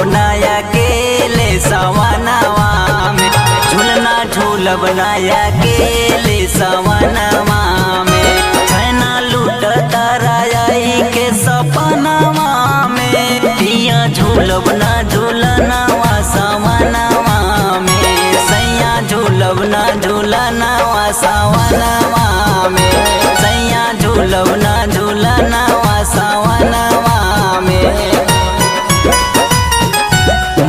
बनाया केले सवनवा में, झूलना झूल बनाया केले सवनवा में। छैना लूट तराई के सपनवा में, पिया झूलब ना झूलनवा सवनवा में। सैया झूलब ना झूलनवा सवनवा में, सैया झूलब ना झूलनवा सवनवा में।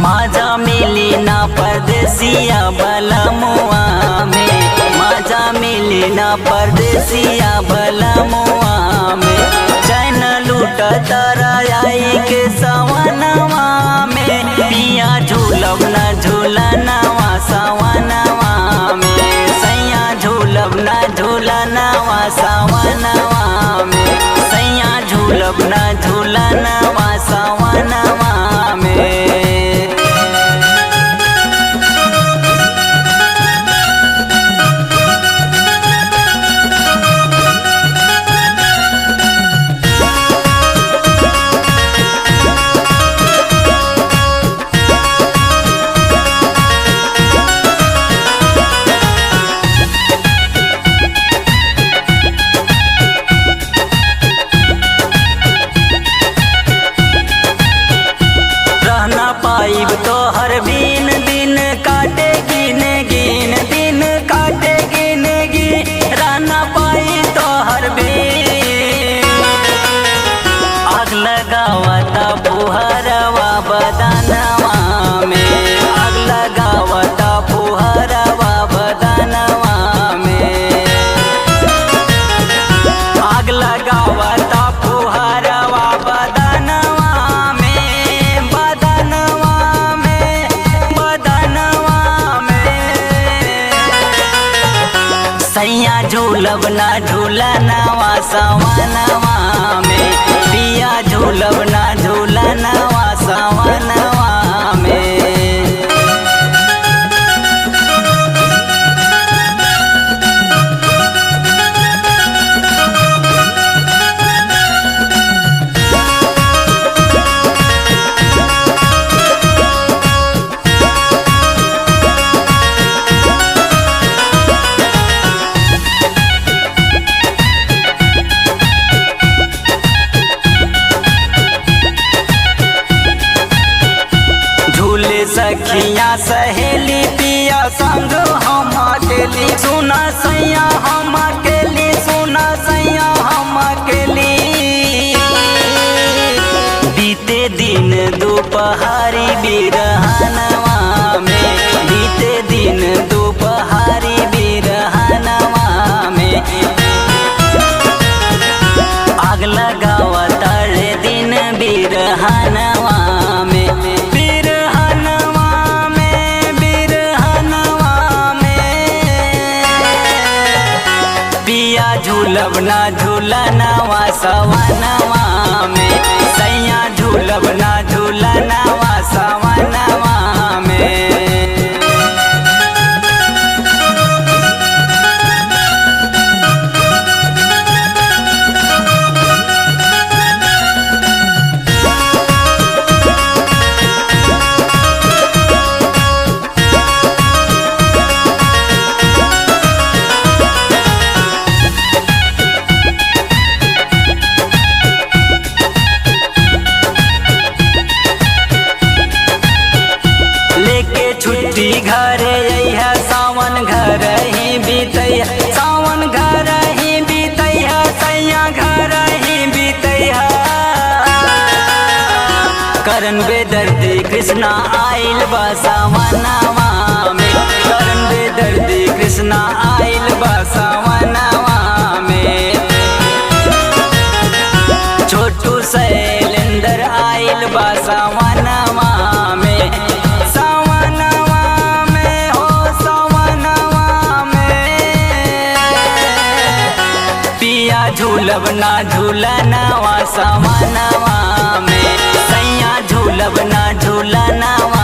माजा मिली ना परदेसिया बलमुआ में, माजा मिली ना परदेसिया बलमुआ में। चैन लूट तराई के सवनवा में, पिया झूलब ना झूलनवा सवनवा में। सैया झूलब ना झूलनवा सवनवा में, सैया झूलब ना झूलनवा सवनवा में। पाइब तो हर बीन दिन काटे गिन गिन, दिन काटे गिन गिन, रहना पाई तो हर बीन। आग लगावता फुहरवा बदनवा में, आग लगावता फुहरवा बदनवा में। आग लगावता फुहरवा बदनवा सैया झूलब ना झूलनवा सवनवा में, पिया झूलब ना झूलनवा सवनवा में। सखिया सहेली पिया संग हम अकेली, सुना सैया हम अकेली, सुना सैया हम अकेली। बीते दिन दोपहरी बिरहनवा में, बीते दिन दोपहरी बिरहनवा में। आग लगावता रे दिन बिरहनवा में, झूलब ना झूलनवा सवनवा में, सैया झूलब ना झूलनवा सवनवा में। छुट्टी घरे अइहा सावन घर ही बीतैया, सावन घर ही बीतैया, सैया घर ही बीतैया। करन बेदर्दी कृष्णा आइल बा सवनवा में, करन बेदर्दी कृष्णा आइल बा सवनवा में। छोटू शैलेंद्र आइल बा सवनवा में, झूलब ना झूलनवा सवनवा में, सैया झूलब ना झूलनवा